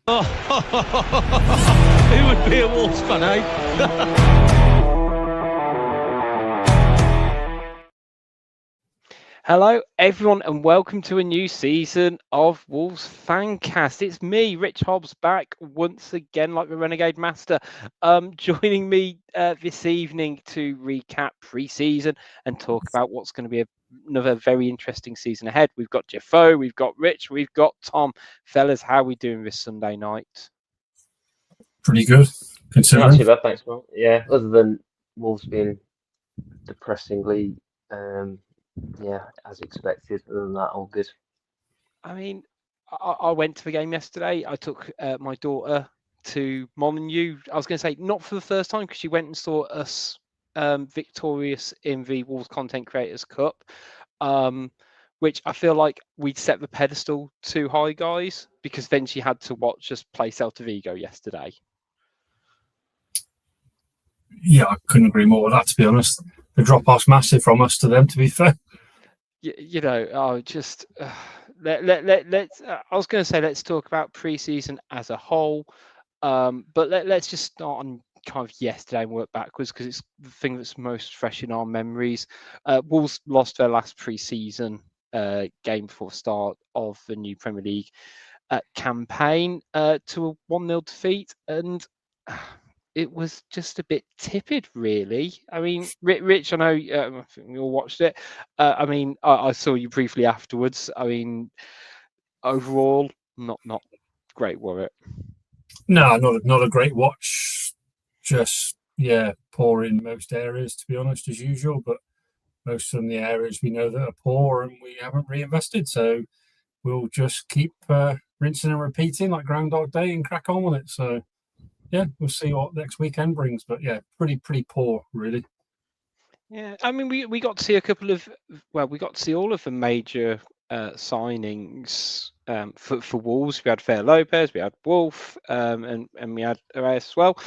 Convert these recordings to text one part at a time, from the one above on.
Who would be a Wolves fan, eh? Hello, everyone, and welcome to a new season of Wolves Fancast. It's me, Rich Hobbs, back once again, like the Renegade Master. Joining me this evening to recap pre-season and talk about what's going to be another very interesting season ahead. We've got Jeffo, we've got Rich, we've got Tom. Fellas, how are we doing this Sunday night? Pretty good, considering. Not too bad, thanks, Mark. Yeah, other than Wolves being depressingly, as expected. Other than that, all good. I mean, I went to the game yesterday. I took my daughter to Molineux. I was going to say not for the first time because she went and saw us victorious in the Wolves Content Creators Cup, which I feel like we'd set the pedestal too high, guys, because then she had to watch us play Celta Vigo yesterday. Yeah, I couldn't agree more with that, to be honest. The drop-off's massive from us to them, to be fair. You know, let's. I was going to say let's talk about pre-season as a whole, but let's just start on kind of yesterday and work backwards because it's the thing that's most fresh in our memories. Wolves lost their last pre-season game before the start of the new Premier League campaign to a 1-0 defeat, and it was just a bit tepid, really. I mean, Rich, I know I think we all watched it. I mean, I saw you briefly afterwards. I mean, overall, not great, were it? No, not a great watch. Just, poor in most areas, to be honest, as usual. But most of the areas we know that are poor and we haven't reinvested. So we'll just keep rinsing and repeating like Groundhog Day and crack on with it. So, yeah, we'll see what next weekend brings. But, yeah, pretty poor, really. Yeah, I mean, we got to see we got to see all of the major signings for Wolves. We had Fer Lopez, we had Wolf, and we had Arias as well.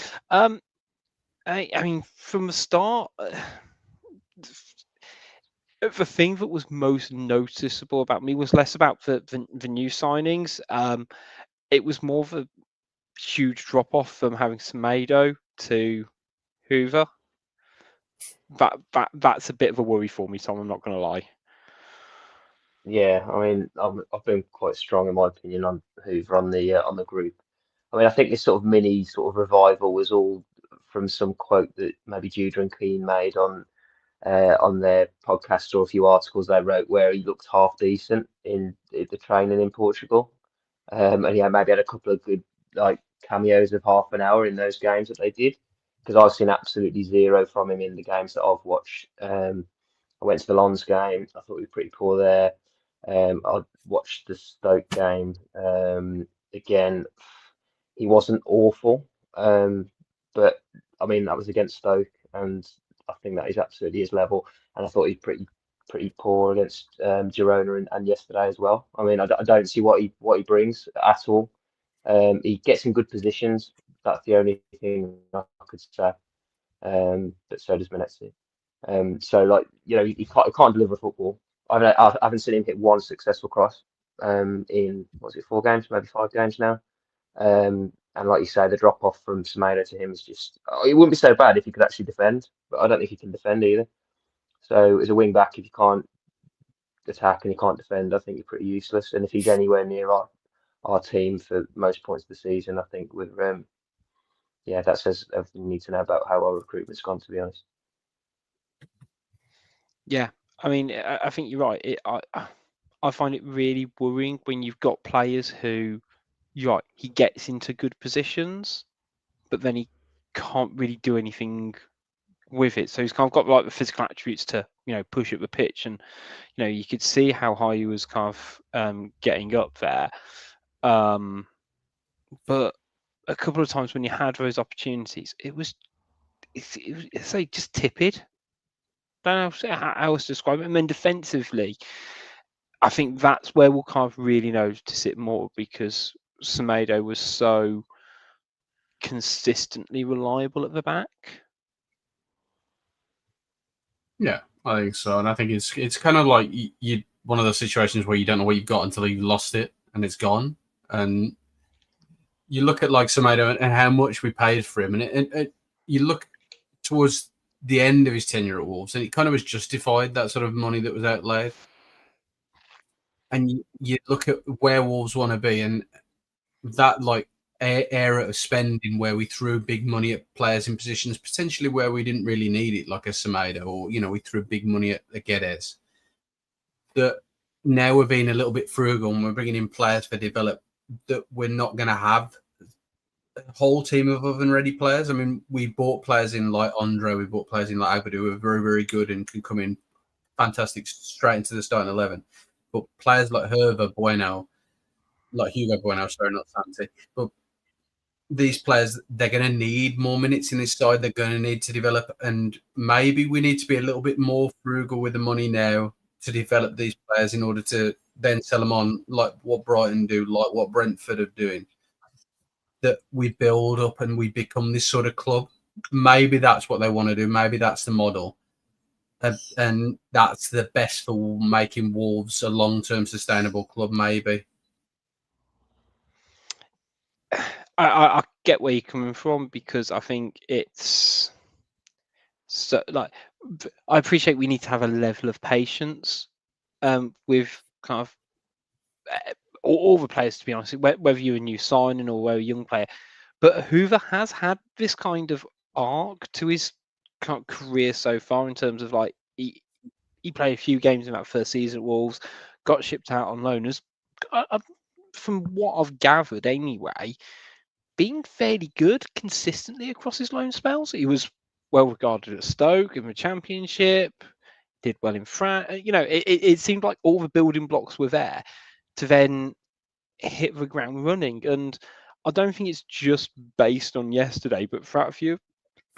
I mean, from the start, the thing that was most noticeable about me was less about the new signings. It was more of a huge drop off from having Semedo to Hoover. That's a bit of a worry for me, Tom. I'm not going to lie. Yeah, I mean, I've been quite strong in my opinion on Hoover on the group. I mean, I think this sort of mini sort of revival was all from some quote that maybe Judah and Keane made on their podcast or a few articles they wrote where he looked half decent in the training in Portugal. And yeah, maybe had a couple of good like cameos of half an hour in those games that they did. Because I've seen absolutely zero from him in the games that I've watched. I went to the Lons game. I thought he was pretty poor there. I watched the Stoke game. Again, he wasn't awful. But I mean that was against Stoke, and I think that is absolutely his level. And I thought he's pretty poor against Girona and yesterday as well. I mean, I don't see what he brings at all. He gets in good positions. That's the only thing I could say. But so does Menezes. So like he can't deliver football. I haven't seen him hit one successful cross. In was it 4 games, maybe 5 games now. And like you say, the drop off from Semedo to him is just. It wouldn't be so bad if he could actually defend, but I don't think he can defend either. So as a wing back, if you can't attack and you can't defend, I think you're pretty useless. And if he's anywhere near our team for most points of the season, I think with that says everything you need to know about how our recruitment's gone, to be honest. Yeah, I mean, I think you're right. I find it really worrying when you've got players who, you're right, he gets into good positions, but then he can't really do anything with it. So he's kind of got like the physical attributes to, push up the pitch, and you could see how high he was kind of getting up there. But a couple of times when you had those opportunities, it's just tepid. Don't know how else to describe it. And then defensively, I think that's where we'll kind of really notice it more because Semedo was so consistently reliable at the back. Yeah, I think so, and I think it's kind of like you one of those situations where you don't know what you've got until you lost it and it's gone, and you look at like Semedo and how much we paid for him, and you look towards the end of his tenure at Wolves, and it kind of was justified, that sort of money that was outlaid. And you look at where Wolves want to be, and that like era of spending where we threw big money at players in positions potentially where we didn't really need it, like a Semedo, or we threw big money at Guedes. That now we're being a little bit frugal and we're bringing in players for develop that we're not going to have a whole team of oven-ready players. I mean, we bought players in like Andre, we bought players in like Agbadu who are very, very good and can come in fantastic straight into the starting 11. But players like Hervé Bueno, like Hugo Bueno, sorry, not Santi, but these players, they're going to need more minutes in this side. They're going to need to develop, and maybe we need to be a little bit more frugal with the money now to develop these players in order to then sell them on, like what Brighton do, like what Brentford are doing. That we build up and we become this sort of club. Maybe that's what they want to do. Maybe that's the model. And that's the best for making Wolves a long-term sustainable club, maybe. I get where you're coming from, because I think it's so like I appreciate we need to have a level of patience with kind of all the players, to be honest, whether you're a new signing or whether a young player. But Hoover has had this kind of arc to his kind of career so far, in terms of like he played a few games in that first season at Wolves, got shipped out on loan. From what I've gathered anyway, being fairly good consistently across his loan spells. He was well regarded at Stoke in the Championship, did well in France. It seemed like all the building blocks were there to then hit the ground running. And I don't think it's just based on yesterday, but throughout a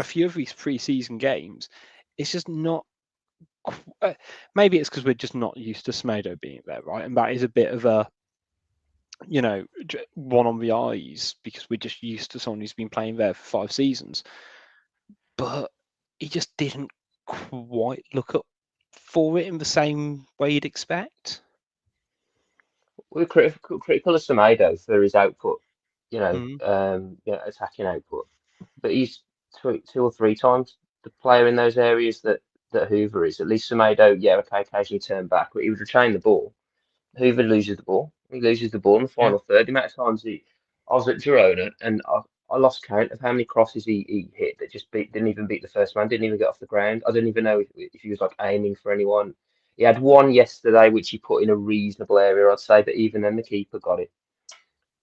few of these pre-season games, it's just not. Maybe it's because we're just not used to Smedo being there, right? And that is a bit of a one on the eyes, because we're just used to someone who's been playing there for 5 seasons. But he just didn't quite look up for it in the same way you'd expect. We're critical of Semedo for his output, Mm. attacking output, but he's two or three times the player in those areas that Hoover is. At least Semedo, okay, occasionally turn back, but he would retain the ball. Hoover loses the ball. He loses the ball in the final third. The amount of times I was at Girona, and I lost count of how many crosses he hit that just didn't even beat the first man, didn't even get off the ground. I don't even know if he was like aiming for anyone. He had one yesterday which he put in a reasonable area, I'd say, but even then the keeper got it.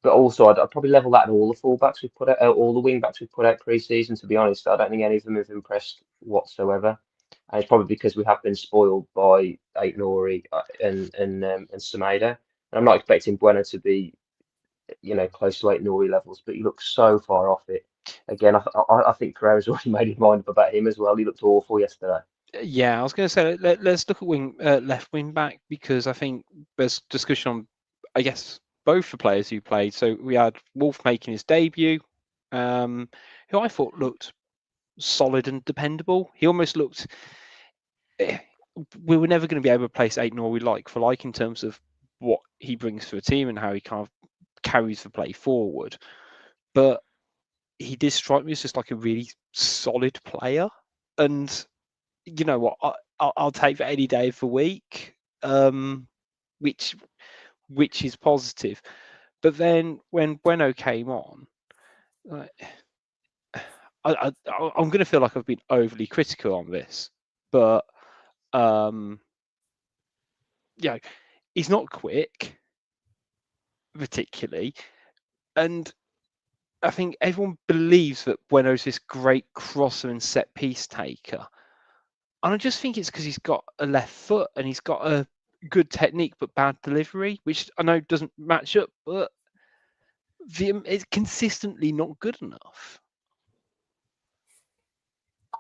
But also, I'd probably level that at all the fullbacks we've put out, all the wing backs we've put out pre-season. To be honest, I don't think any of them have impressed whatsoever. And it's probably because we have been spoiled by Aït-Nouri and Semedo. And I'm not expecting Bueno to be, close to Aït-Nouri levels, but he looks so far off it. Again, I think Pereira's already made his mind up about him as well. He looked awful yesterday. Yeah, I was going to say let's look at left wing back, because I think there's discussion on, I guess, both the players who played. So we had Wolf making his debut, who I thought looked solid and dependable. He almost looked. We were never going to be able to place Aït-Nouri like for like in terms of what he brings to a team and how he kind of carries the play forward. But he did strike me as just like a really solid player. And you know what? I'll take that any day of the week, which is positive. But then when Bueno came on, I'm going to feel like I've been overly critical on this, but he's not quick, particularly, and I think everyone believes that Bueno's this great crosser and set piece taker. And I just think it's because he's got a left foot and he's got a good technique but bad delivery, which I know doesn't match up, but it's consistently not good enough.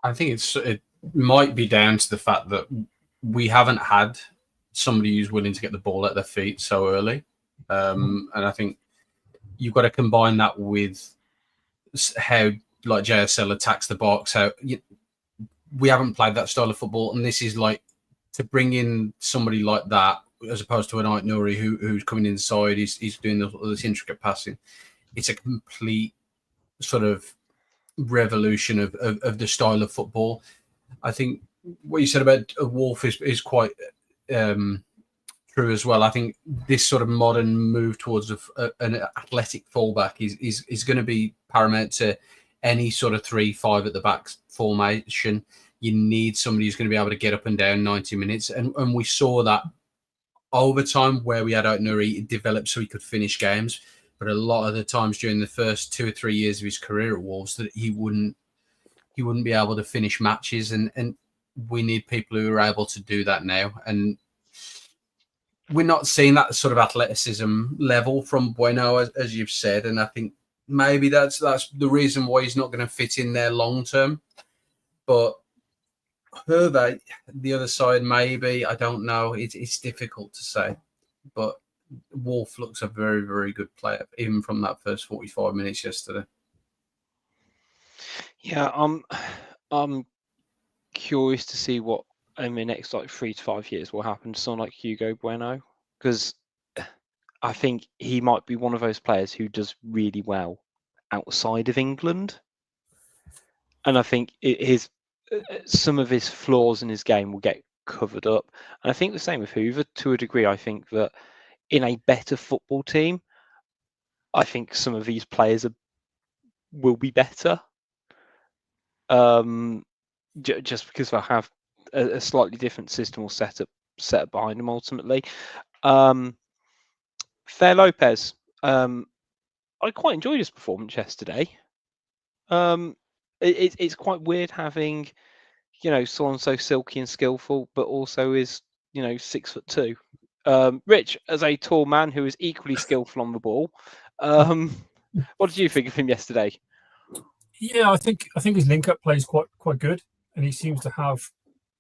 I think it might be down to the fact that we haven't had somebody who's willing to get the ball at their feet so early. And I think you've got to combine that with how like JSL attacks the box, we haven't played that style of football, and this is like to bring in somebody like that as opposed to an Aït-Nouri who's coming inside, he's doing this intricate passing. it's a complete sort of revolution of the style of football. I think what you said about Wolf is quite true as well. I think this sort of modern move towards an athletic fullback is going to be paramount to any sort of 3-5 at the back formation. You need somebody who's going to be able to get up and down 90 minutes. And we saw that over time where we had Aït-Nouri develop so he could finish games. But a lot of the times during the first 2 or 3 years of his career at Wolves, that he wouldn't be able to finish matches. And we need people who are able to do that now. And we're not seeing that sort of athleticism level from Bueno, as you've said. And I think maybe that's the reason why he's not going to fit in there long term. But Hervé, the other side, maybe, I don't know. It's difficult to say. But Wolf looks a very, very good player, even from that first 45 minutes yesterday. Yeah, I'm curious to see what in the next 3 to 5 years will happen to someone like Hugo Bueno, because I think he might be one of those players who does really well outside of England, and I think some of his flaws in his game will get covered up. And I think the same with Hoover to a degree. I think that in a better football team, I think some of these players will be better. Just because they'll have a slightly different system or setup behind them ultimately. Fair Lopez, I quite enjoyed his performance yesterday. It's quite weird having, someone so silky and skillful, but also is, 6'2". Rich, as a tall man who is equally skillful on the ball, what did you think of him yesterday? Yeah, I think his link-up play is quite good, and he seems to have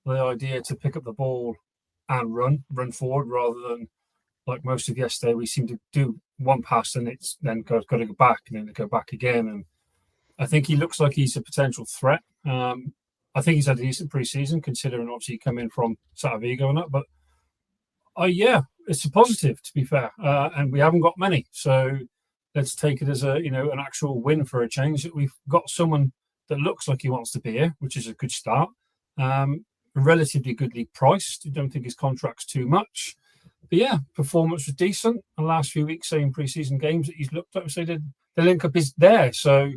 the idea to pick up the ball and run forward rather than like most of yesterday. We seem to do one pass and it's then got to go back and then go back again. And I think he looks like he's a potential threat. I think he's had a decent preseason considering obviously coming from Saltavigo and that. But yeah, it's a positive to be fair, and we haven't got many, so let's take it as an actual win for a change that we've got someone that looks like he wants to be here, which is a good start. Relatively goodly priced. I don't think his contract's too much. But yeah, performance was decent. The last few weeks, saying preseason games that he's looked at, so the link up is there. So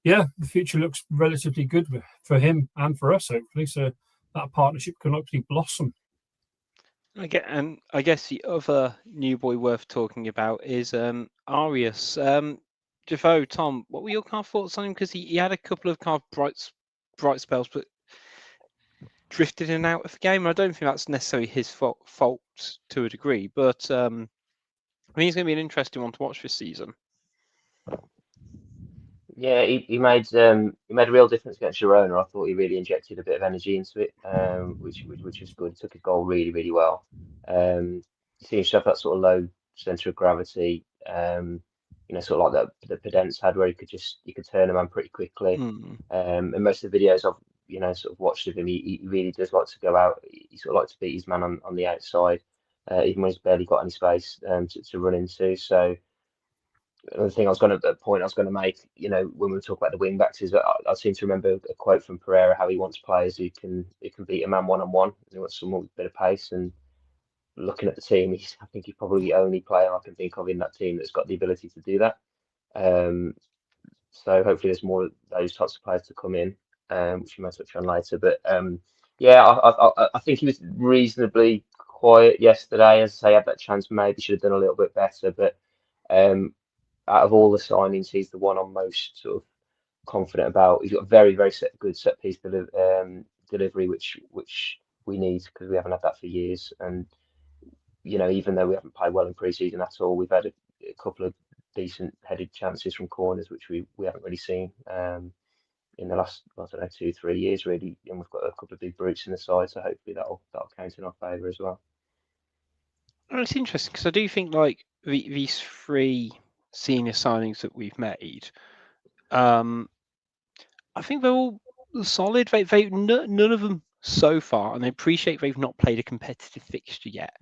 yeah, the future looks relatively good for him and for us, hopefully. So that partnership can hopefully blossom. I guess the other new boy worth talking about is Arias. Defoe, Tom, what were your thoughts on him? Because he had a couple of bright spells, but drifted in and out of the game. I don't think that's necessarily his fault to a degree, but I think he's going to be an interesting one to watch this season. Yeah, he made a real difference against Girona. I thought he really injected a bit of energy into it, which was good. He took his goal really, really well. He seems to have that sort of low centre of gravity, sort of like that Pedence had, where you could turn him on pretty quickly. And most of the videos I've sort of watched of him, he really does like to go out. He sort of likes to beat his man on the outside, even when he's barely got any space to run into. So. Another thing I was going to make, when we talk about the wing backs, is that I seem to remember a quote from Pereira how he wants players who can beat a man one-on-one. He wants someone with a bit of pace. And looking at the team, I think he's probably the only player I can think of in that team that's got the ability to do that. So hopefully there's more of those types of players to come in, which we might touch on later. But yeah, I think he was reasonably quiet yesterday. As I say, had that chance, maybe should have done a little bit better, but. Out of all the signings, he's the one I'm most sort of confident about. He's got a very, very good set piece delivery, which we need because we haven't had that for years. And even though we haven't played well in pre-season at all, we've had a couple of decent headed chances from corners, which we haven't really seen in the last 2-3 years really. And we've got a couple of big brutes in the side, so hopefully that'll count in our favour as well. Well, it's interesting because I do think like these three senior signings that we've made, I think they're all solid. They none of them so far, and I appreciate they've not played a competitive fixture yet,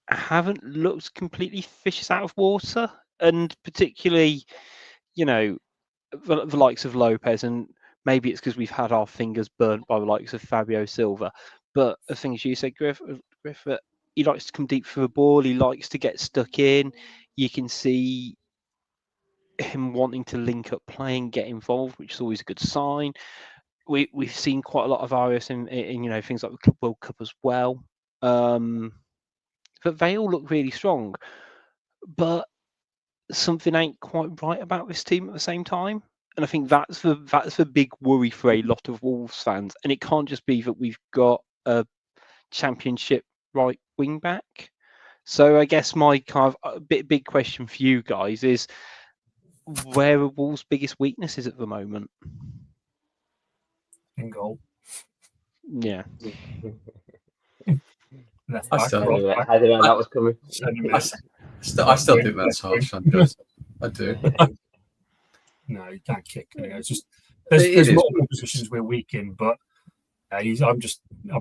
haven't looked completely fishes out of water. and particularly, you know, the likes of Lopez, and maybe it's because we've had our fingers burnt by the likes of Fabio Silva. But the thing is, you said, Griff, that he likes to come deep for the ball. He likes to get stuck in. You can see him wanting to link up play and get involved, which is always a good sign. We've seen quite a lot of Arias in things like the Club World Cup as well. But they all look really strong. But something ain't quite right about this team at the same time. And I think that's the big worry for a lot of Wolves fans. And it can't just be that we've got a championship right wing back. So I guess my kind of big question for you guys is, where are Wolves' biggest weaknesses at the moment? In goal. Yeah. Left I back, still- right back, How did I know that was coming? centre I, mid. I still think that's harsh. I do. No, you can't kick. It's just It there's is. multiple positions we're weak in, but I'll be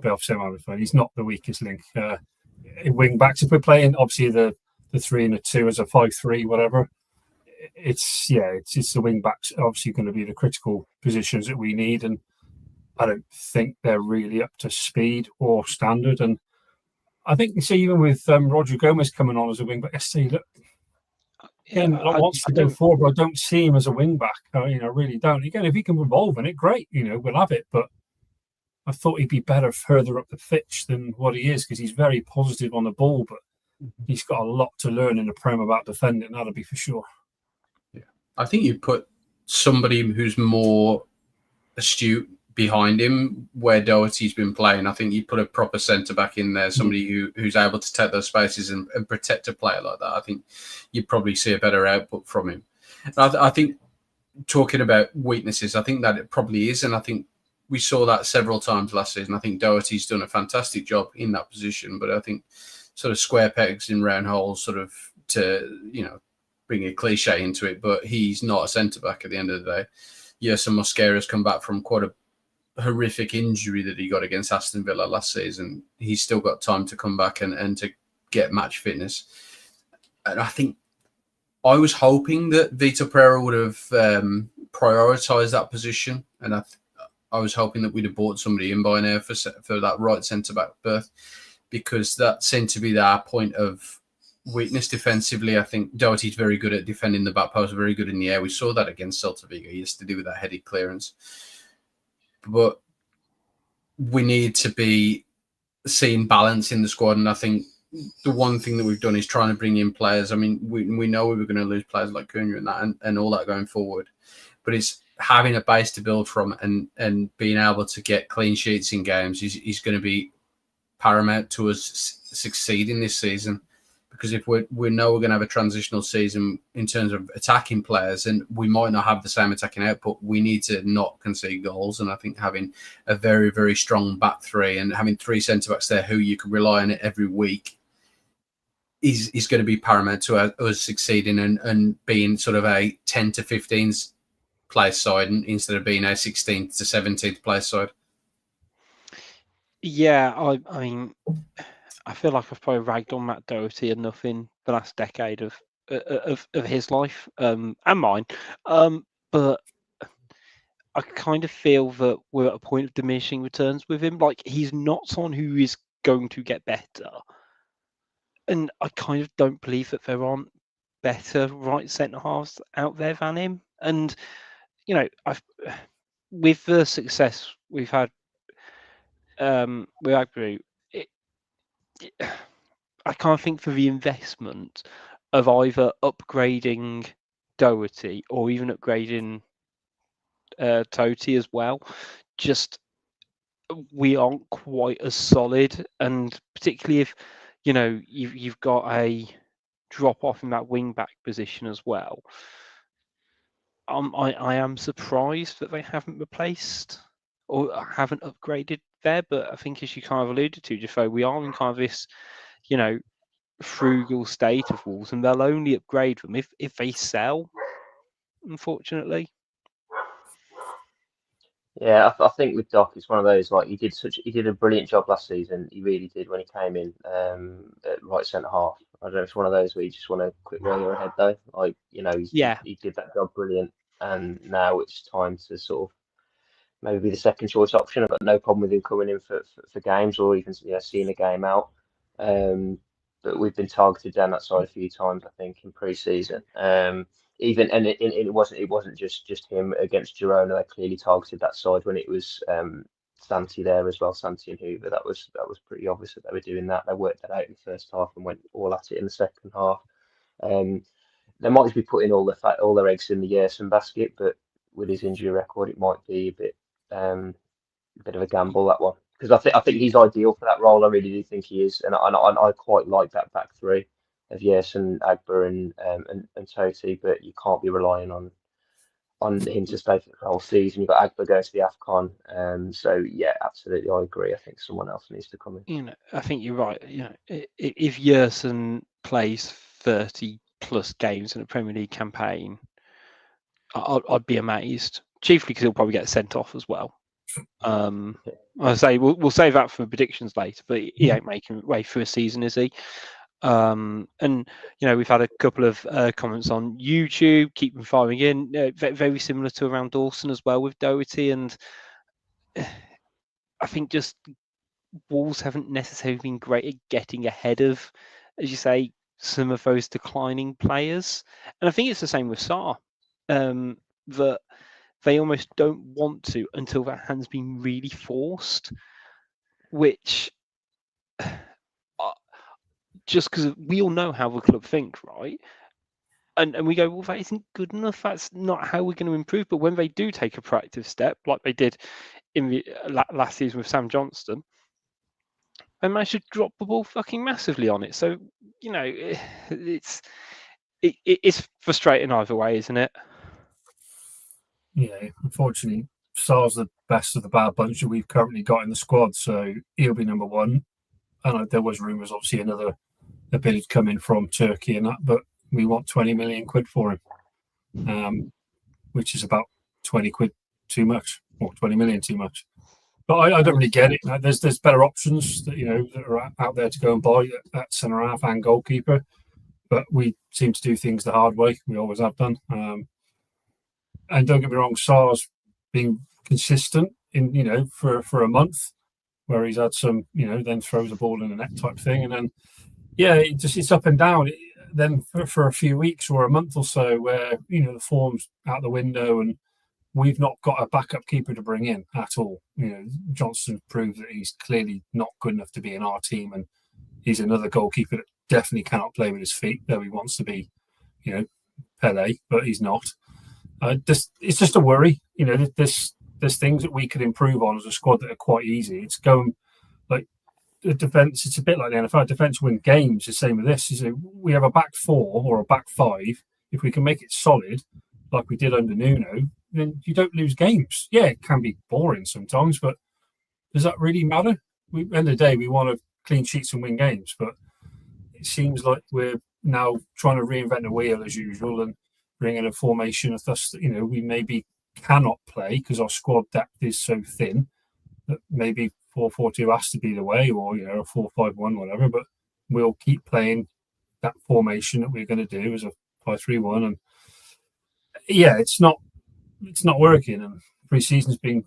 off saying he's not the weakest link. In wing backs, if we're playing obviously the 3 and a 2 as a 5-3, whatever, it's the wing backs obviously going to be the critical positions that we need, and I don't think they're really up to speed or standard. And I think you see even with Roger Gomez coming on as a wing back, look. Again, I wants to go forward, but I don't see him as a wing back. I really don't. Again, if he can revolve in it, great. We'll have it. But I thought he'd be better further up the pitch than what he is, because he's very positive on the ball, but he's got a lot to learn in the Prem about defending. That'll be for sure. Yeah, I think you put somebody who's more astute behind him where Doherty's been playing. I think you put a proper centre back in there, somebody who's able to take those spaces and protect a player like that. I think you'd probably see a better output from him. And I think, talking about weaknesses, I think that it probably is, and I think we saw that several times last season. I think Doherty's done a fantastic job in that position, but I think sort of square pegs in round holes, sort of to bring a cliche into it, but he's not a centre back at the end of the day. Yes, and Mosquera's come back from quite a horrific injury that he got against Aston Villa last season. He's still got time to come back and to get match fitness. And I think I was hoping that Vitor Pereira would have prioritised that position, and I was hoping that we'd have bought somebody in by now for that right centre-back berth, because that seemed to be our point of weakness defensively. I think Doherty's very good at defending the back post, very good in the air. We saw that against Celta Vigo yesterday with that headed clearance. But we need to be seeing balance in the squad, and I think the one thing that we've done is trying to bring in players. I mean, we know we were going to lose players like Cunha and that and all that going forward, but it's having a base to build from and being able to get clean sheets in games is going to be paramount to us succeeding this season. Because if we know we're going to have a transitional season in terms of attacking players, and we might not have the same attacking output, we need to not concede goals. And I think having a very, very strong back three and having 3 centre-backs there who you can rely on it every week is going to be paramount to us succeeding and being sort of a 10 to 15th place side instead of being a 16th to 17th place side. Yeah, I mean, I feel like I've probably ragged on Matt Doherty enough in the last decade of his life and mine, but I kind of feel that we're at a point of diminishing returns with him. Like, he's not someone who is going to get better, and I kind of don't believe that there aren't better right centre halves out there than him. And with the success we've had with Agnew, I can't think for the investment of either upgrading Doherty or even upgrading Totti as well. Just we aren't quite as solid, and particularly if you've got a drop off in that wing back position as well. I am surprised that they haven't replaced or haven't upgraded there, but I think, as you kind of alluded to, Jafo, we are in kind of this, frugal state of Wolves, and they'll only upgrade them if they sell, unfortunately. Yeah, I think with Doc, it's one of those, like, he did a brilliant job last season. He really did when he came in at right centre half. I don't know. It's one of those where you just want to quit while you're ahead, though. Like, Yeah. he did that job brilliant, and now it's time to sort of maybe be the second choice option. I've got no problem with him coming in for games or even seeing a game out. But we've been targeted down that side a few times, I think, in pre-season. Even and it wasn't just him against Girona. They clearly targeted that side when it was Santi there as well, Santi and Hoover. That was pretty obvious that they were doing that. They worked that out in the first half and went all at it in the second half. They might just be putting all their eggs in the Yerson basket, but with his injury record, it might be a bit of a gamble, that one, because I think he's ideal for that role. I really do think he is, and I quite like that back three of Yerson, Agba, and Totti, but you can't be relying on him to stay for the whole season. You've got Agba going to the AFCON, so yeah, absolutely, I agree. I think someone else needs to come in. I think you're right. If Yerson plays 30 plus games in a Premier League campaign, I'd be amazed. Chiefly because he'll probably get sent off as well. I say we'll save that for predictions later, but he ain't making way through a season, is he? And we've had a couple of comments on YouTube, keep them firing in. Very similar to around Dawson as well with Doherty, and I think just Wolves haven't necessarily been great at getting ahead of, as you say, some of those declining players. And I think it's the same with Sarr, that they almost don't want to until that hand's been really forced, which just because we all know how the club think, right? And we go, well, that isn't good enough. That's not how we're going to improve. But when they do take a proactive step, like they did in the last season with Sam Johnston, they managed to drop the ball fucking massively on it. So, it's frustrating either way, isn't it? Yeah, unfortunately, Sar's the best of the bad bunch that we've currently got in the squad, so he'll be number one. And there was rumours, obviously, another bid coming from Turkey and that, but we want 20 million quid for him, which is about 20 quid too much, or 20 million too much. But I don't really get it. There's better options that that are out there to go and buy at centre half and goalkeeper, but we seem to do things the hard way. We always have done. And don't get me wrong, Sar's being consistent in for a month, where he's had some then throws a ball in the net type thing, and then it's up and down. Then for a few weeks or a month or so, where the form's out the window, and we've not got a backup keeper to bring in at all. Johnson proved that he's clearly not good enough to be in our team, and he's another goalkeeper that definitely cannot play with his feet, though he wants to be, Pele, but he's not. It's just a worry. There's things that we could improve on as a squad that are quite easy. It's going like the defense. It's a bit like the NFL. Defense win games. The same with this. We have a back four or a back five. If we can make it solid, like we did under Nuno, then you don't lose games. Yeah, it can be boring sometimes, but does that really matter? At the end of the day, we want to clean sheets and win games, but it seems like we're now trying to reinvent the wheel as usual and bring in a formation of us that we maybe cannot play because our squad depth is so thin that maybe 4-4-2 has to be the way, or a 4-5-1, whatever. But we'll keep playing that formation that we're going to do as a 5-3-1, and it's not working. And pre-season's been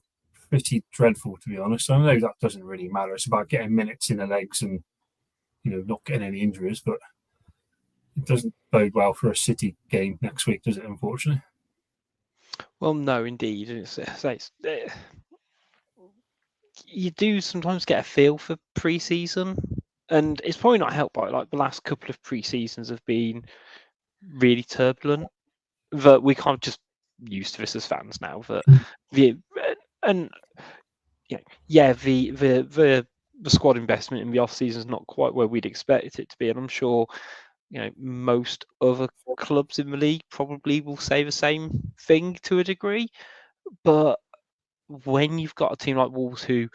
pretty dreadful, to be honest. I know that doesn't really matter. It's about getting minutes in the legs and not getting any injuries, but it doesn't bode well for a City game next week, does it? Unfortunately. Well, no, indeed. You do sometimes get a feel for pre-season, and it's probably not helped by like the last couple of pre-seasons have been really turbulent. That we can't just used to this as fans now. That the squad investment in the off season is not quite where we'd expect it to be, and I'm sure most other clubs in the league probably will say the same thing to a degree. But when you've got a team like Wolves who,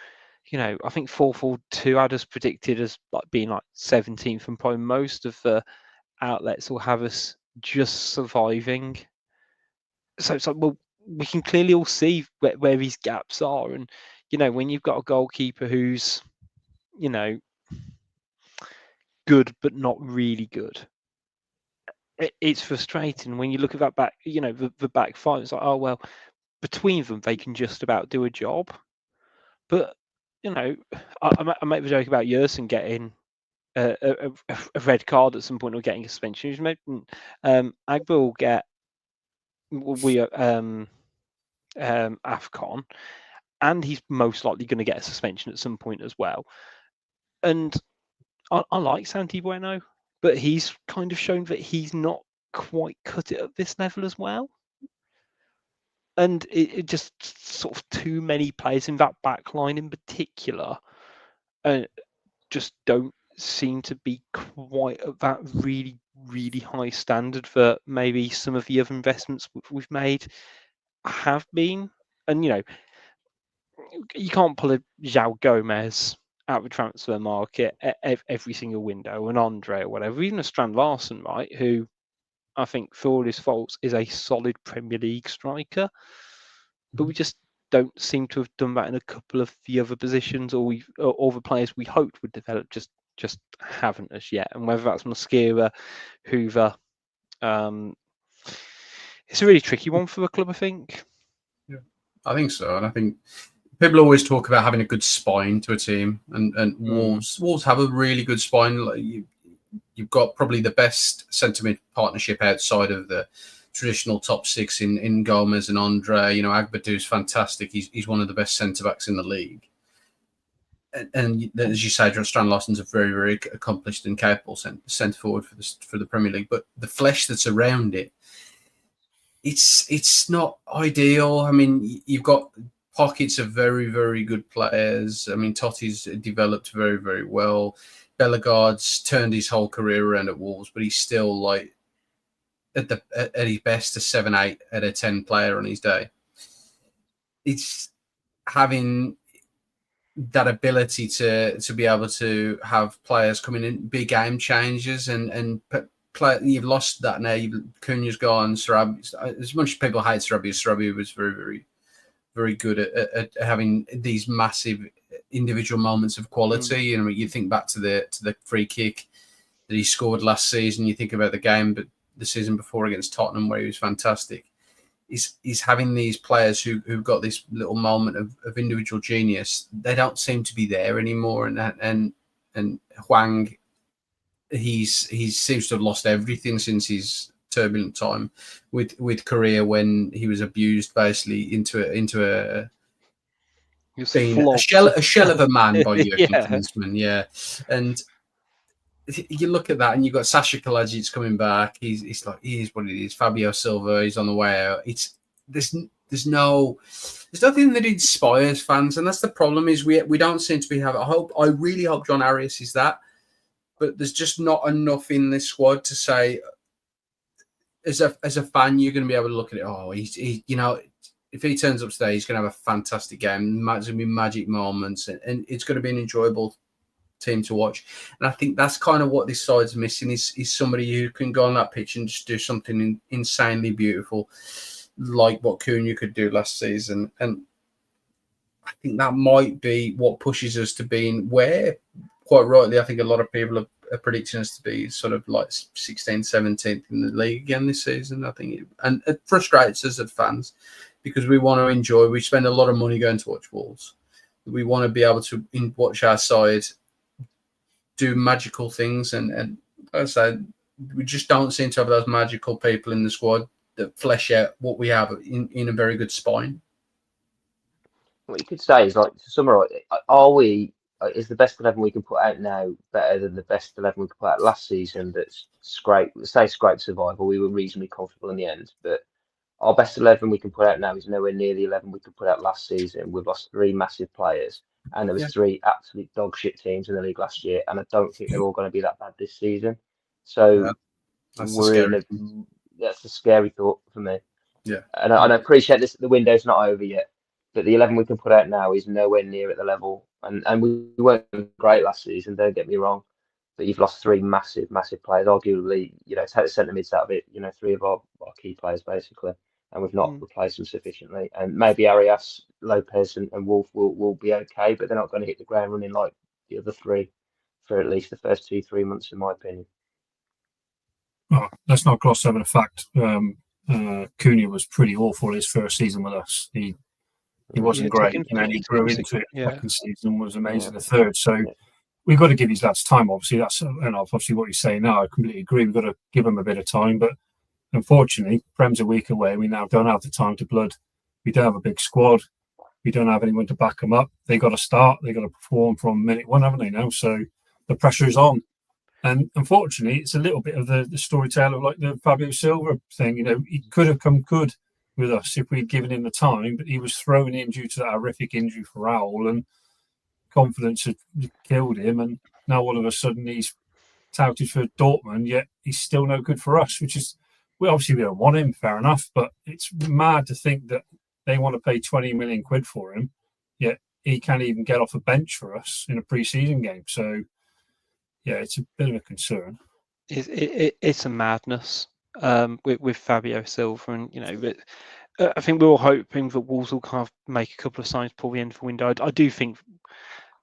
I think 4-4-2 had us predicted as like being like 17th, and probably most of the outlets will have us just surviving. So it's like, well, we can clearly all see where these gaps are, and when you've got a goalkeeper who's good but not really good. It's frustrating when you look at that back, the back five. It's like, oh well, between them they can just about do a job. But I make the joke about Yerson getting a red card at some point or getting a suspension. Agba will get AFCON, and he's most likely going to get a suspension at some point as well. And I like Santi Bueno, but he's kind of shown that he's not quite cut it at this level as well. And it just sort of too many players in that back line in particular just don't seem to be quite at that really, really high standard that maybe some of the other investments we've made have been. And, you can't pull a João Gomez out of the transfer market every single window, an Andre or whatever, even a Strand Larsen, right, who I think, for all his faults, is a solid Premier League striker. But we just don't seem to have done that in a couple of the other positions, or the players we hoped would develop just haven't as yet. And whether that's Mosquera, Hoover, it's a really tricky one for the club, I think. Yeah, I think so. And I think people always talk about having a good spine to a team, and Wolves have a really good spine. Like you've got probably the best centre-mid partnership outside of the traditional top six in Gomez and Andre. Agbadou's fantastic. He's one of the best centre-backs in the league. And as you say, Strand Larsen's a very, very accomplished and capable centre forward for the Premier League. But the flesh that's around it, it's not ideal. I mean, you've got pockets of very, very good players. I mean, Totti's developed very, very well. Bellegarde's turned his whole career around at Wolves, but he's still like at his best a 7, 8 out of 10 player on his day. It's having that ability to be able to have players coming in, big game changers, and play. You've lost that now. Cunha's gone. Sarabi, as much as people hate Sarabi was very, very, very good at having these massive individual moments of quality. You think back to the free kick that he scored last season. You think about the game, but the season before against Tottenham where he was fantastic. He's having these players who've got this little moment of individual genius. They don't seem to be there anymore. And Hwang, he seems to have lost everything since his turbulent time with Korea, when he was abused basically into a being a shell of a man by Jurgen Klinsmann. Yeah. And you look at that and you've got Sasha Kalajic coming back. He's like, he is what it is. Fabio Silva, he's on the way out. There's nothing that inspires fans, and that's the problem. Is we don't seem to be having. I really hope John Arias is that, but there's just not enough in this squad to say, as a fan, you're going to be able to look at it. Oh, he's if he turns up today, he's going to have a fantastic game. There's going to be magic moments, and it's going to be an enjoyable team to watch. And I think that's kind of what this side's missing is somebody who can go on that pitch and just do something insanely beautiful, like what Cunha could do last season. And I think that might be what pushes us to being where, quite rightly, I think a lot of people are predicting us to be sort of like 16th, 17th in the league again this season. I think it frustrates us as fans because we want to enjoy. We spend a lot of money going to watch Wolves. We want to be able to watch our side do magical things, and like I said, we just don't seem to have those magical people in the squad that flesh out what we have in a very good spine. What you could say is, like, to summarise, is the best 11 we can put out now better than the best 11 we could put out last season? That's scraped survival. We were reasonably comfortable in the end, but our best 11 we can put out now is nowhere near the 11 we could put out last season. We've lost 3 massive players, and there was 3 absolute dog shit teams in the league last year, and I don't think they're all going to be that bad this season. So that's a scary thought for me. Yeah, and I appreciate this. The window's not over yet, but the 11 we can put out now is nowhere near at the level. And we weren't great last season. Don't get me wrong, but you've lost 3 massive players. Arguably, take the centre mids out of it. 3 of our key players basically. And we've not replaced them sufficiently. And maybe Arias, Lopez, and Wolf will be okay, but they're not going to hit the ground running like the other 3 for at least the first 2-3 months, in my opinion. Oh, let's not gloss over the fact Cunha was pretty awful his first season with us. He wasn't great, and then he grew into it. Second season was amazing. The third, so we've got to give these lads time. Obviously, and obviously what you say now, I completely agree. We've got to give them a bit of time, but unfortunately, Prem's a week away. We now don't have the time to blood. We don't have a big squad. We don't have anyone to back them up. They got to start. They got to perform from minute one, haven't they? Now, so the pressure is on. And unfortunately, it's a little bit of the storyteller of like the Fabio Silva thing. You know, he could have come good with us if we'd given him the time, but he was thrown in due to that horrific injury for Raul, and confidence had killed him. And now all of a sudden he's touted for Dortmund, yet he's still no good for us, which is, we don't want him, fair enough, but it's mad to think that they want to pay 20 million quid for him, yet he can't even get off a bench for us in a pre-season game. So, yeah, it's a bit of a concern. It's a madness with Fabio Silva, and you know, but I think we're all hoping that Wolves will kind of make a couple of signs before the end of the window. I do think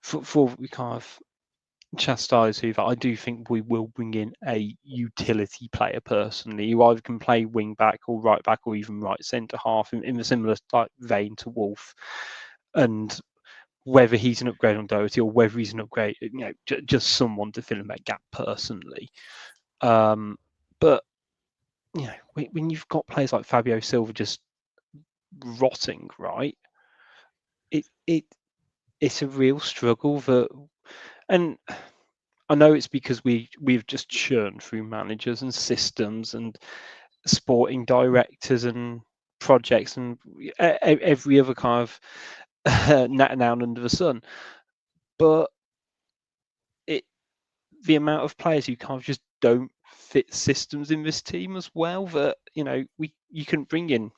for we kind of chastise Hoover, I do think we will bring in a utility player personally, who either can play wing back or right back or even right centre half in a similar like vein to Wolf, and whether he's an upgrade on Doherty or whether he's an upgrade, you know, just someone to fill in that gap personally. But you know, when you've got players like Fabio Silva just rotting, right? It's a real struggle and I know it's because we've just churned through managers and systems and sporting directors and projects and every other kind of noun under the sun, but the amount of players who kind of just don't fit systems in this team as well, that you know you can bring in,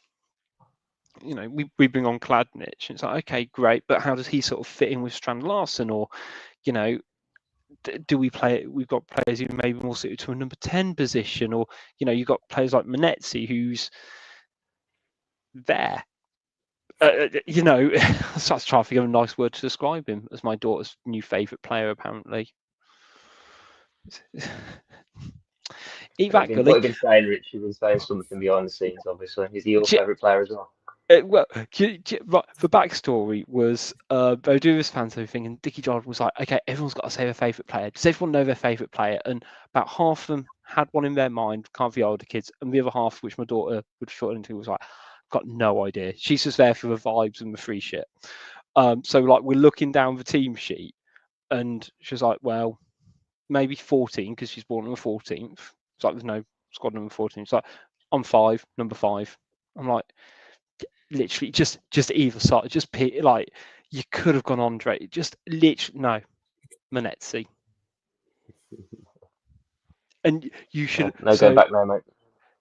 you know, we bring on Kladnic, and it's like, okay, great, but how does he sort of fit in with Strand Larsen? Or, you know, do we play? We've got players who may be more suited to a number 10 position, or you know, you've got players like Manetzi who's there. You know, so I was trying to think of a nice word to describe him as my daughter's new favourite player, apparently. What have you been saying, Rich? You've been saying something behind the scenes, obviously. Is he your favourite player as well? Well, right, the backstory was they were doing this fantasy thing, and Dickie Jordan was like, okay, everyone's got to say their favourite player. Does everyone know their favourite player? And about half of them had one in their mind, kind of the older kids, and the other half, which my daughter would fit into, was like, got no idea. She's just there for the vibes and the free shit. So like we're looking down the team sheet, and she's like, well, maybe 14 because she's born on the 14th. It's like there's no squad number 14. It's like I'm 5, number 5. I'm like, literally just either side, just like you could have gone Andre, just literally no, Manetzi, and you should going back now, mate.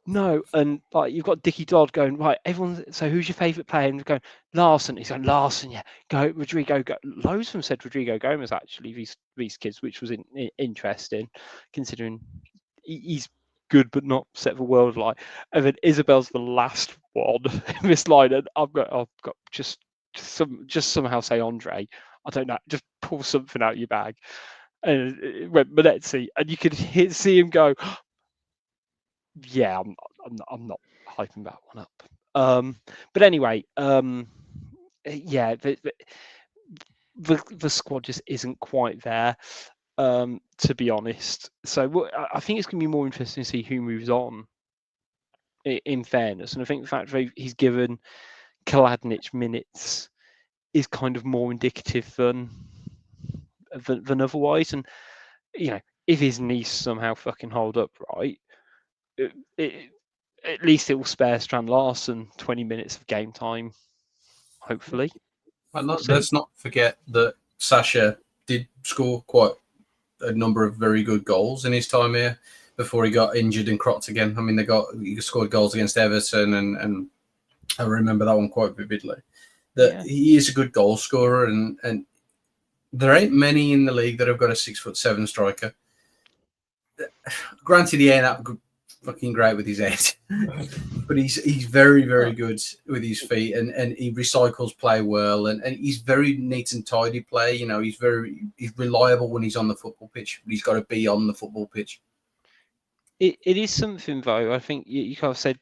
No, and like you've got Dickie Dodd going right. Everyone's so who's your favourite player? And going Larson. He's going Larson. Yeah, go Rodrigo. Go. Loads of them said Rodrigo Gomez actually. These kids, which was interesting, considering he's good but not set the world alight. And then Isabel's the last one in this line, and I've got just somehow say Andre. I don't know. Just pull something out of your bag, and it went Manetzi, and you could see him go. Yeah, I'm not hyping that one up. But anyway, yeah, the squad just isn't quite there, to be honest. So I think it's going to be more interesting to see who moves on. In fairness, and I think the fact that he's given Kladnic minutes is kind of more indicative than otherwise. And you know, if his knees somehow fucking hold up right. At least it will spare Strand Larsen 20 minutes of game time, hopefully. Let's not forget that Sasha did score quite a number of very good goals in his time here before he got injured and crocked again. I mean, he scored goals against Everton, and I remember that one quite vividly. He is a good goal scorer, and there ain't many in the league that have got a 6'7" striker. Granted, he ain't that good fucking great with his head, but he's very, very good with his feet, and he recycles play well, and he's very neat and tidy play. You know, he's reliable when he's on the football pitch, but he's got to be on the football pitch. It is something though. I think you kind of said,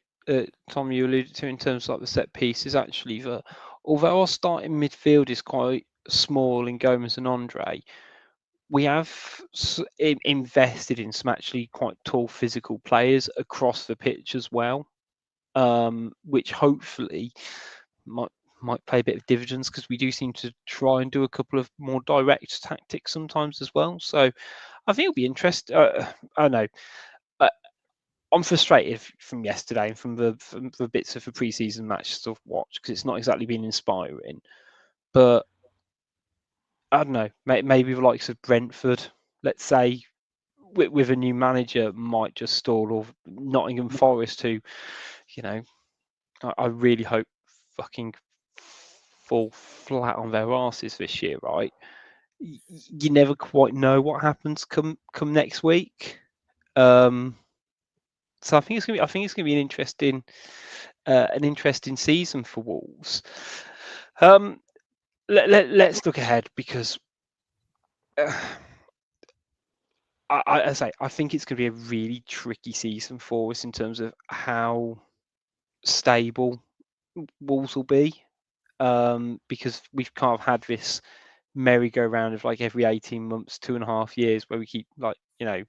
Tom, you alluded to in terms of like the set pieces actually, that although our starting midfield is quite small in Gomez and Andre, we have invested in some actually quite tall physical players across the pitch as well, which hopefully might pay a bit of dividends, because we do seem to try and do a couple of more direct tactics sometimes as well. So I think it'll be interesting. I don't know. I'm frustrated from yesterday and from the bits of the preseason matches I've watched, because it's not exactly been inspiring. But I don't know, maybe the likes of Brentford, let's say, with a new manager, might just stall, or Nottingham Forest, who, you know, I really hope fucking fall flat on their asses this year, right? You never quite know what happens come next week. So I think it's gonna be an interesting season for Wolves. Let's look ahead, because I think it's going to be a really tricky season for us in terms of how stable Wolves will be, because we've kind of had this merry-go-round of like every 18 months, 2.5 years, where we keep, like, you know,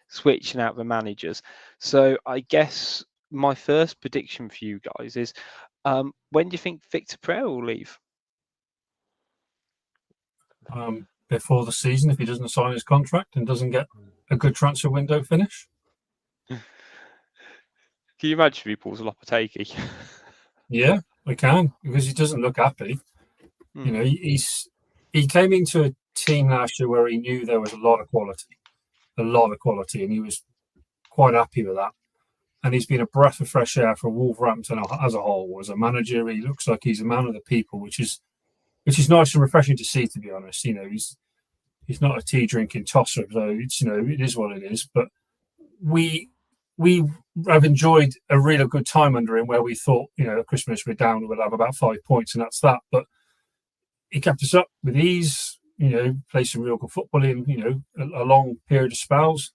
switching out the managers. So I guess my first prediction for you guys is, when do you think Victor Pereira will leave? Before the season, if he doesn't sign his contract and doesn't get a good transfer window finish. Can you imagine if he pulls a Lopetegui? Yeah, I can, because he doesn't look happy. You know, he came into a team last year where he knew there was a lot of quality, and he was quite happy with that. And he's been a breath of fresh air for Wolverhampton as a whole. As a manager, he looks like he's a man of the people, which is nice and refreshing to see. To be honest, you know, he's not a tea drinking tosser, so it's, you know, it is what it is. But we have enjoyed a really good time under him, where we thought, you know, at Christmas we're down, we'll have about 5 points, and that's that. But he kept us up with ease, you know, played some real good football in, you know, a long period of spells.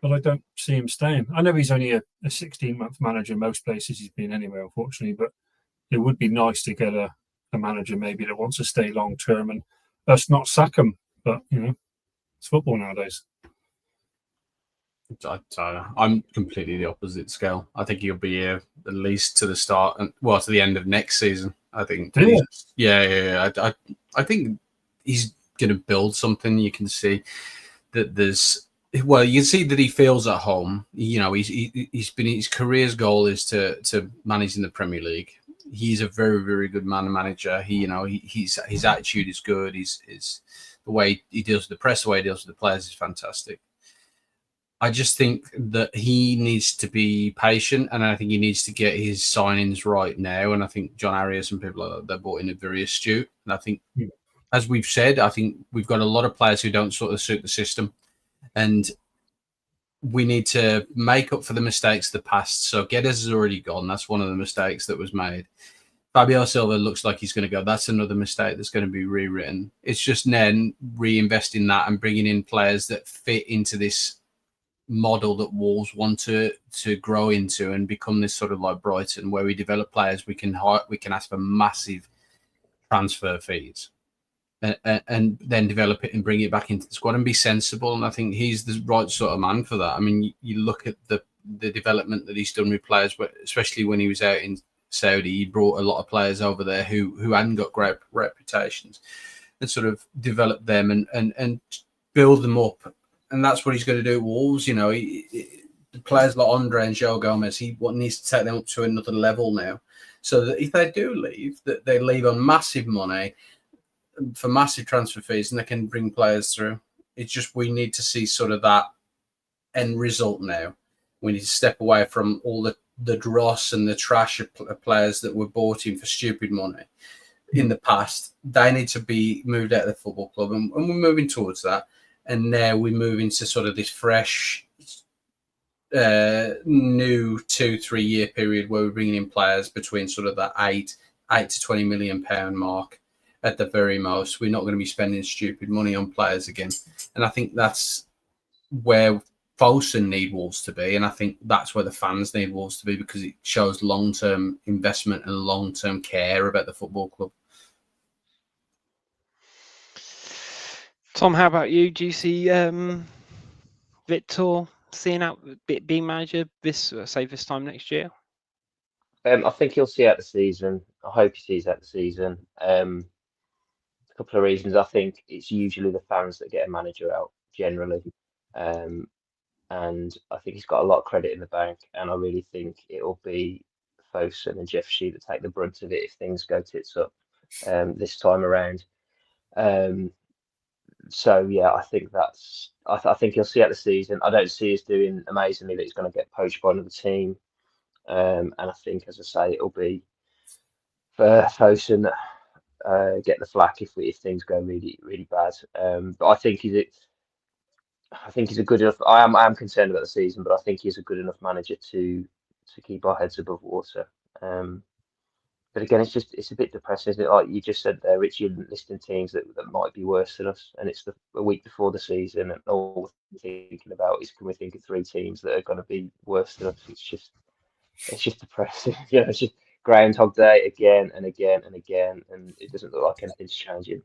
But I don't see him staying. I know he's only a 16-month manager in most places he's been anyway, unfortunately, but it would be nice to get a manager maybe that wants to stay long term and us not sack him. But, you know, it's football nowadays. I'm completely the opposite scale. I think he'll be here at least to the start, and to the end of next season. I think. Yeah. I think he's going to build something. You can see that you can see that he feels at home. You know, he's been, his career's goal is to manage in the Premier League. He's a very, very good manager. His attitude is good. His the way he deals with the press, the way he deals with the players is fantastic. I just think that he needs to be patient, and I think he needs to get his signings right now. And I think John Arias and people like that, they're brought in are very astute. And I think, as we've said, I think we've got a lot of players who don't sort of suit the system, and we need to make up for the mistakes of the past. So Guedes has already gone. That's one of the mistakes that was made. Fabio Silva looks like he's going to go. That's another mistake that's going to be rewritten. It's just then reinvesting that and bringing in players that fit into this model that Wolves want to grow into and become this sort of like Brighton, where we develop players we can ask for massive transfer fees and then develop it and bring it back into the squad and be sensible. And I think he's the right sort of man for that. I mean, you look at the development that he's done with players, but especially when he was out in Saudi, he brought a lot of players over there who hadn't got great reputations, and sort of develop them and build them up. And that's what he's going to do at Wolves. You know, the players like Andre and Joe Gomez, he needs to take them up to another level now, so that if they do leave, that they leave on massive money for massive transfer fees, and they can bring players through. It's just we need to see sort of that end result now. We need to step away from all the dross and the trash of players that were bought in for stupid money in the past. They need to be moved out of the football club, and we're moving towards that. And now we move into sort of this fresh, new 2-3 year period where we're bringing in players between sort of that £8 to £20 million mark at the very most. We're not going to be spending stupid money on players again, and I think that's where Folsom need Wolves to be, and I think that's where the fans need Wolves to be, because it shows long-term investment and long-term care about the football club. Tom, how about you? Do you see Victor seeing out being manager this time next year? I think he'll see out the season. I hope he sees out the season. A couple of reasons. I think it's usually the fans that get a manager out generally. And I think he's got a lot of credit in the bank, and I really think it'll be Fosun and Jeff Shee that take the brunt of it if things go tits up this time around. So yeah, I think that's. I think he'll see out the season. I don't see us doing amazingly that he's going to get poached by another team, and I think, as I say, it'll be for Fosun get the flack if things go really really bad. But I think he's a good enough. I am concerned about the season, but I think he's a good enough manager to keep our heads above water. But again, it's a bit depressing, isn't it? Like you just said there, Rich, you're listing teams that might be worse than us, and it's a week before the season, and all we're thinking about is, can we think of 3 teams that are going to be worse than us? It's just depressing. It's just Groundhog Day again and again and again, and it doesn't look like anything's changing,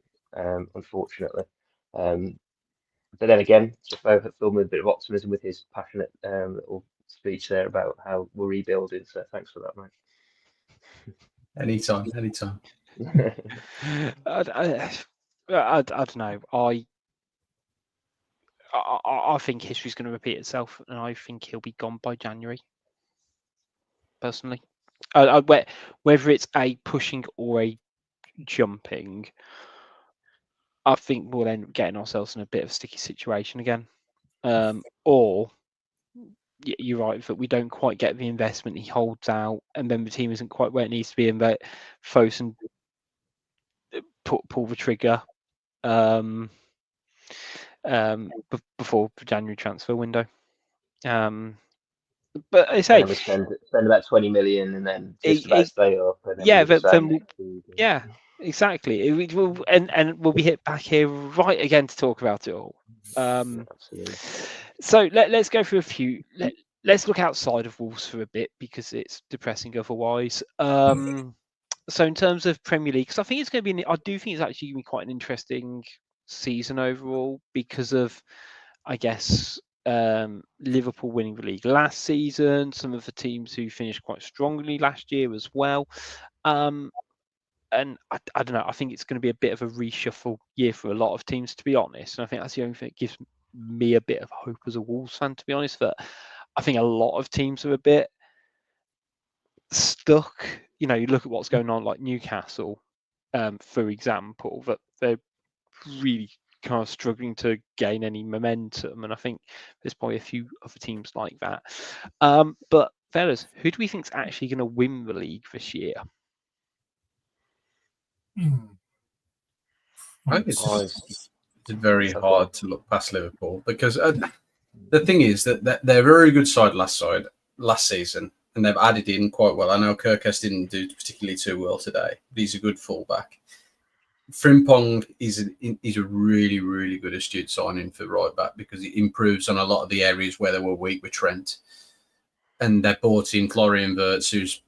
unfortunately. But then again, just filled me with a bit of optimism with his passionate little speech there about how we're rebuilding. So thanks for that, mate. Anytime. I don't know. I think history's going to repeat itself, and I think he'll be gone by January. Personally, whether it's a pushing or a jumping, I think we'll end up getting ourselves in a bit of a sticky situation again. Or you're right that we don't quite get the investment he holds out, and then the team isn't quite where it needs to be, and that Fosun pull the trigger before the January transfer window. But I say, and we spend about 20 million, and then just about stay up. And then yeah, exactly. It will, and we'll be hit back here right again to talk about it all. Absolutely. So let's go through a few. Let's look outside of Wolves for a bit, because it's depressing otherwise. So in terms of Premier League, because I think it's going to be, I do think it's actually going to be quite an interesting season overall, because of, I guess, Liverpool winning the league last season, some of the teams who finished quite strongly last year as well. And I don't know, I think it's going to be a bit of a reshuffle year for a lot of teams, to be honest. And I think that's the only thing that gives me a bit of hope as a Wolves fan, to be honest, that I think a lot of teams are a bit stuck. You look at what's going on, like Newcastle, for example, that they're really kind of struggling to gain any momentum, and I think there's probably a few other teams like that. But fellas, who do we think is actually going to win the league this year? I think it's very hard to look past Liverpool, because the thing is that they're a very good side last season, and they've added in quite well. I know Kirkus didn't do particularly too well today, but he's a good fullback. Frimpong is a really, really good astute signing for right back, because he improves on a lot of the areas where they were weak with Trent. And they bought in Florian Wirtz, who's,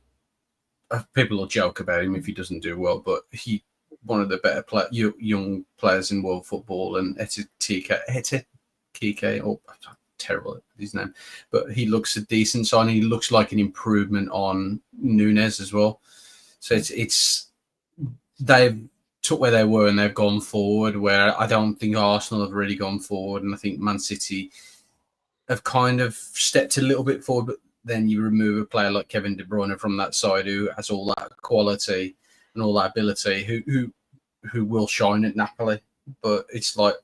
people will joke about him if he doesn't do well, but he one of the better young players in world football. And Etitike, terrible at his name, but he looks a decent signing. He looks like an improvement on Nunes as well. So it's they've took where they were and they've gone forward, where I don't think Arsenal have really gone forward, and I think Man City have kind of stepped a little bit forward, but then you remove a player like Kevin De Bruyne from that side, who has all that quality and all that ability, who will shine at Napoli. But it's like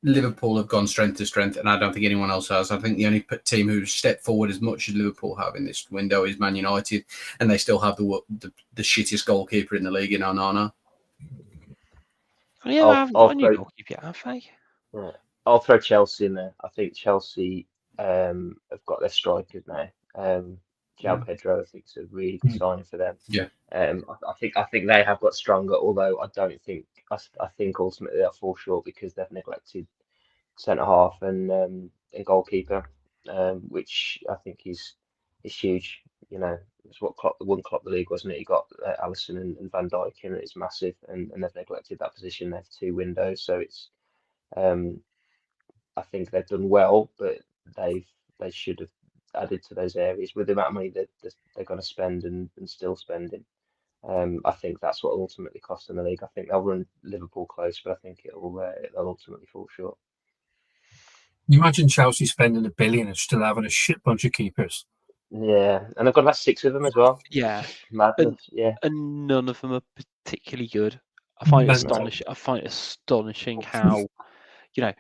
Liverpool have gone strength to strength, and I don't think anyone else has. I think the only team who's stepped forward as much as Liverpool have in this window is Man United, and they still have the shittest goalkeeper in the league in Onana. Yeah, I'll throw Chelsea in there. I think Chelsea have got their strikers now. João Pedro, I think, is a really good signing for them. Yeah. I think they have got stronger, although I think ultimately they'll fall short because they've neglected centre half and goalkeeper, which I think is huge. You know, it's what won Klopp the league, wasn't it? He got Alisson and Van Dijk in, it's massive, and they've neglected that position. They have 2 windows, so it's I think they've done well, but they should have added to those areas with the amount of money that they're going to spend and still spending. I think that's what will ultimately cost them the league. I think they'll run Liverpool close, but I think they'll ultimately fall short. You imagine Chelsea spending $1 billion and still having a shit bunch of keepers. Yeah, and they've got about 6 of them as well. Yeah, Madness. Yeah, and none of them are particularly good. I find it astonishing. I find it astonishing how, you know,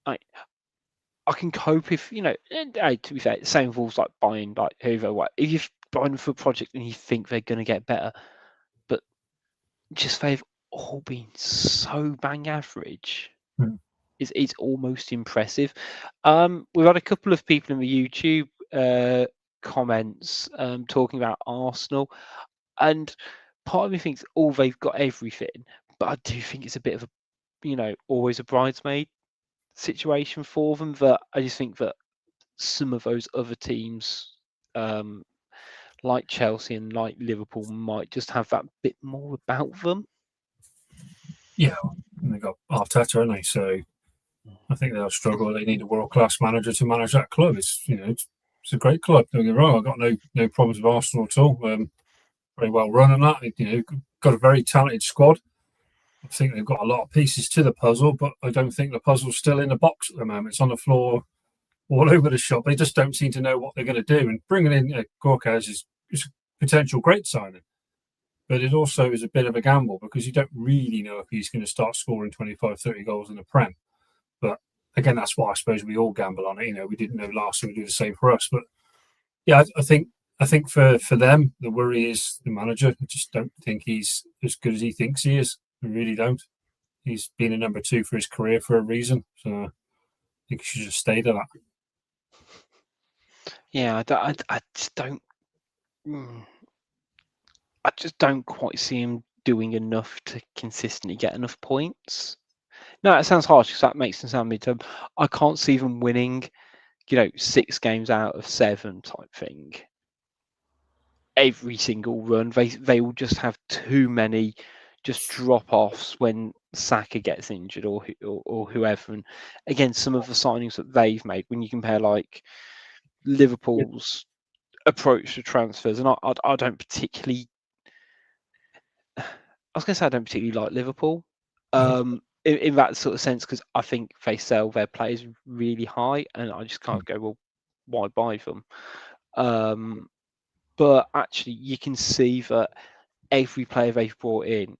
I can cope if, you know, and, to be fair, same rules like buying like whoever. What if you're buying them for a project and you think they're going to get better, but just they've all been so bang average. It's almost impressive. We've had a couple of people in the YouTube comments talking about Arsenal, and part of me thinks, oh, they've got everything, but I do think it's a bit of a, you know, always a bridesmaid situation for them. That I just think that some of those other teams, like Chelsea and like Liverpool, might just have that bit more about them. Yeah, and they got Arteta, haven't they? So I think they'll struggle. They need a world-class manager to manage that club. It's, you know, it's a great club. Don't get me wrong. I've got no problems with Arsenal at all. Very well run and that. You know, got a very talented squad. I think they've got a lot of pieces to the puzzle, but I don't think the puzzle's still in the box at the moment. It's on the floor all over the shop. They just don't seem to know what they're going to do. And bringing in Gorkaz is a potential great signing. But it also is a bit of a gamble because you don't really know if he's going to start scoring 25, 30 goals in the Prem. But again, that's why I suppose we all gamble on it. You know, we didn't know last year, we do the same for us. But yeah, I think for them, the worry is the manager. I just don't think he's as good as he thinks he is. I really don't. He's been a number 2 for his career for a reason. So I think he should just stay to that. Yeah, I just don't. I just don't quite see him doing enough to consistently get enough points. No, that sounds harsh because that makes them sound mid-term. I can't see them winning, you know, 6 games out of 7 type thing. Every single run, they will just have too many just drop-offs when Saka gets injured or whoever. And again, some of the signings that they've made, when you compare like Liverpool's approach to transfers, and I don't particularly. I was going to say I don't particularly like Liverpool in that sort of sense because I think they sell their players really high, and I just kind of go, well, why buy them? But actually, you can see that every player they've brought in,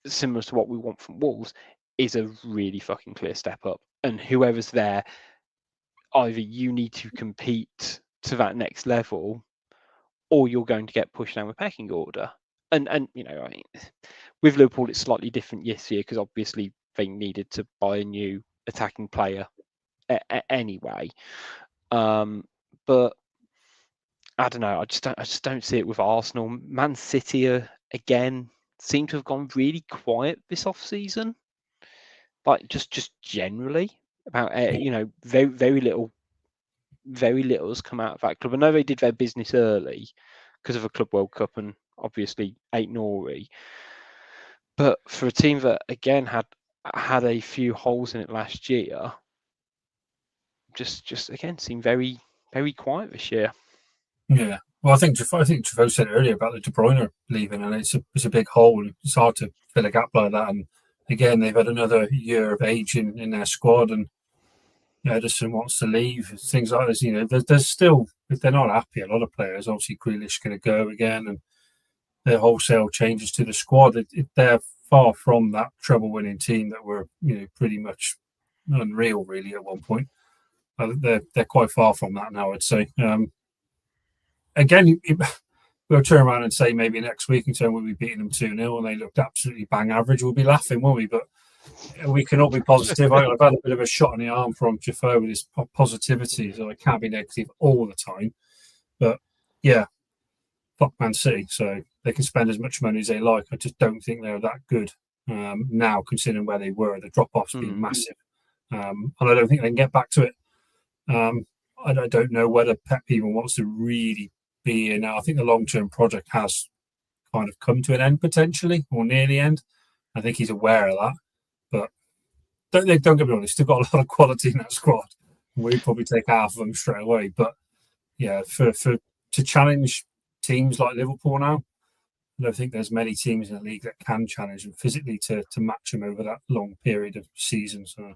similar to what we want from Wolves, is a really fucking clear step up. And whoever's there, either you need to compete to that next level, or you're going to get pushed down the pecking order. And you know, I mean, with Liverpool, it's slightly different this year because obviously they needed to buy a new attacking player anyway. But I don't know. I just don't see it with Arsenal. Man City again seem to have gone really quiet this off-season. Like just generally about you know, very little has come out of that club. I know they did their business early because of a Club World Cup and obviously 8 Nori. But for a team that again had a few holes in it last year, just again seemed very quiet this year. Yeah, well, I think Trevor said earlier about the De Bruyne leaving, and it's a big hole. It's hard to fill a gap like that. And again, they've had another year of age in their squad, and Ederson wants to leave. Things like this, you know, there's still, if they're not happy, a lot of players. Obviously, Grealish going to go again, and their wholesale changes to the squad. They're far from that treble-winning team that were, you know, pretty much unreal, really, at one point. They're quite far from that now, I'd say. Again, we'll turn around and say maybe next week in terms we'll be beating them 2-0 and they looked absolutely bang average. We'll be laughing, won't we? But we can all be positive. I've had a bit of a shot in the arm from Jaffa with his positivity, so I can't be negative all the time. But yeah, fuck Man City, so they can spend as much money as they like. I just don't think they're that good now, considering where they were. The drop-off's been massive, and I don't think they can get back to it. I don't know whether Pep even wants to really be in now. I think the long-term project has kind of come to an end potentially, or near the end. I think he's aware of that, but don't get me wrong, they've still got a lot of quality in that squad. We'd probably take half of them straight away, but yeah, for to challenge teams like Liverpool now, I don't think there's many teams in the league that can challenge them physically to match them over that long period of season. So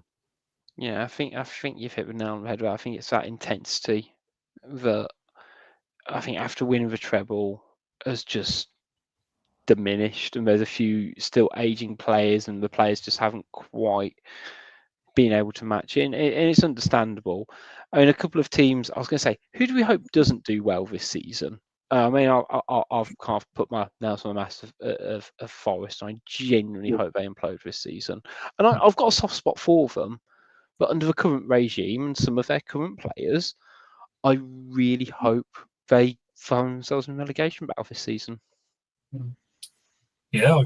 yeah, I think you've hit the nail on the head. I think it's that intensity that I think after winning the treble has just diminished, and there's a few still aging players, and the players just haven't quite been able to match it. And it's understandable. I mean, a couple of teams. I was going to say, who do we hope doesn't do well this season? I mean, I've kind of put my nails on the mast of Forest. I genuinely hope they implode this season, and I've got a soft spot for them. But under the current regime and some of their current players, I really hope they find themselves in relegation battle this season. yeah,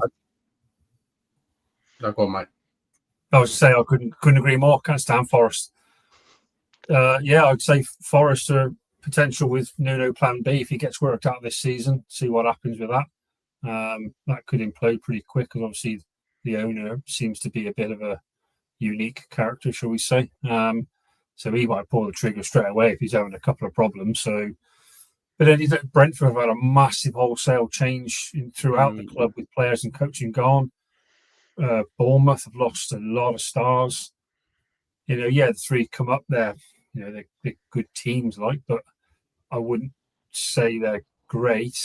Go on, mate. I was say I couldn't agree more. Can't stand Forest. Yeah, I'd say Forest are potential with Nuno Plan B if he gets worked out this season. See what happens with that. That could implode pretty quick because obviously the owner seems to be a bit of a unique character, shall we say. So he might pull the trigger straight away if he's having a couple of problems. So, but then Brentford have had a massive wholesale change throughout the club with players and coaching gone. Bournemouth have lost a lot of stars. The three come up there. They're good teams, but I wouldn't say they're great.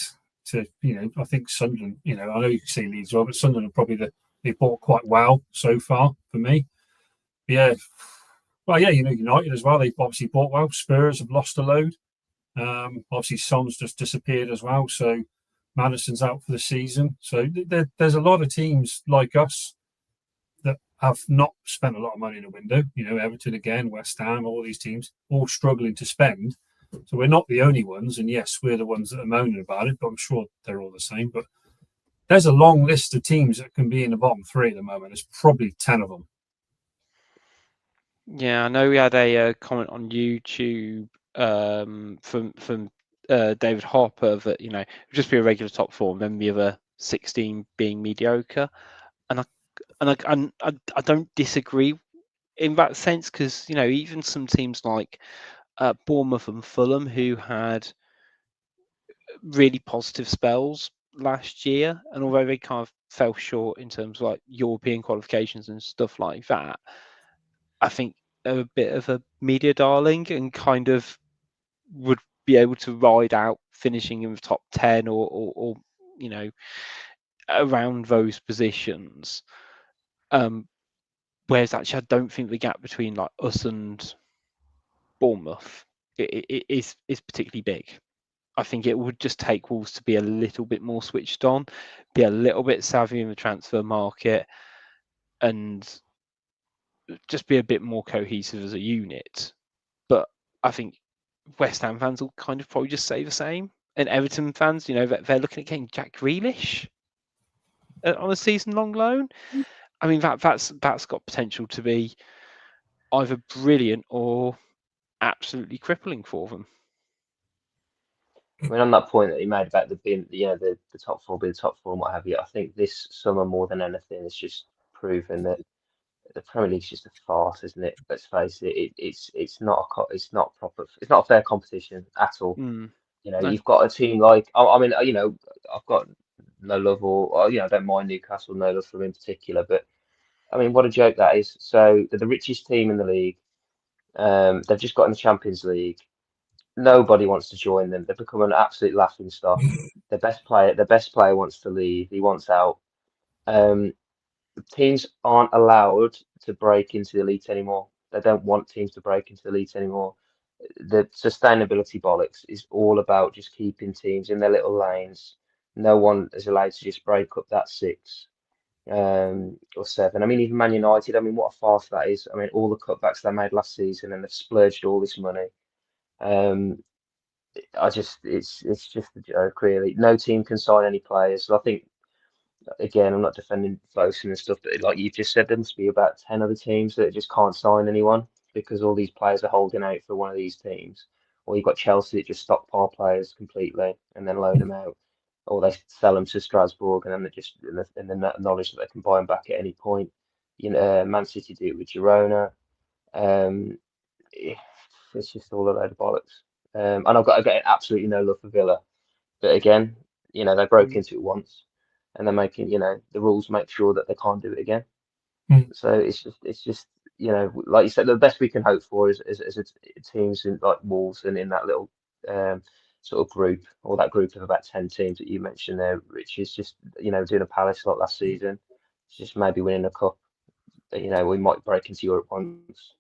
I think Sunderland. I know you can say Leeds well, but Sunderland are probably they bought quite well so far for me. But yeah, well, yeah, United as well. They've obviously bought well. Spurs have lost a load. Obviously, Son's just disappeared as well. So Madison's out for the season. So there's a lot of teams like us that have not spent a lot of money in the window. Everton again, West Ham, all these teams, all struggling to spend. So we're not the only ones. And yes, we're the ones that are moaning about it, but I'm sure they're all the same. But there's a long list of teams that can be in the bottom three at the moment. There's probably 10 of them. Yeah, I know we had a comment on YouTube from David Harper that it would just be a regular top four, and then the other 16 being mediocre, and I don't disagree in that sense because even some teams like Bournemouth and Fulham who had really positive spells last year, and although they kind of fell short in terms of like European qualifications and stuff like that, I think they're a bit of a media darling and kind of would be able to ride out finishing in the top 10 or around those positions. Whereas actually I don't think the gap between like us and Bournemouth is particularly big. I think it would just take Wolves to be a little bit more switched on, be a little bit savvy in the transfer market, and just be a bit more cohesive as a unit. But I think West Ham fans will kind of probably just say the same. And Everton fans, they're looking at getting Jack Grealish on a season-long loan. I mean, that's got potential to be either brilliant or absolutely crippling for them. I mean, on that point that you made about the top four being the top four and what have you, I think this summer more than anything has just proven that the Premier League's just a farce, isn't it? Let's face it. It's not proper. It's not a fair competition at all. No. You've got a team like I mean, I've got no love or I don't mind Newcastle, no love for them in particular, but I mean, what a joke that is. So they're the richest team in the league. They've just got in the Champions League. Nobody wants to join them. They've become an absolute laughing stock. Their best player wants to leave. He wants out. Teams aren't allowed to break into the elite anymore. They don't want teams to break into the elite anymore. The sustainability bollocks is all about just keeping teams in their little lanes. No one is allowed to just break up that six. or 7. I mean, even Man United. I mean, what a farce that is. I mean, all the cutbacks they made last season, and they've splurged all this money. It's just a joke, really. No team can sign any players. So I think, again, I'm not defending Fosun and stuff, but like you've just said, there must be about 10 other teams that just can't sign anyone because all these players are holding out for one of these teams. Or you've got Chelsea that just stockpile players completely and then loan them out, or they sell them to Strasbourg and then they just in the knowledge that they can buy them back at any point. You know, Man City do it with Girona. Um, eh, it's just all a load of bollocks. And I've got absolutely no love for Villa, but again, you know, they broke into it once, and they're making, you know, the rules make sure that they can't do it again. Mm. So it's just, you know, like you said, the best we can hope for is teams in like Wolves and in that little sort of group, or that group of about 10 teams that you mentioned there, which is just, you know, doing a Palace like last season. It's just maybe winning a cup. You know, we might break into Europe once,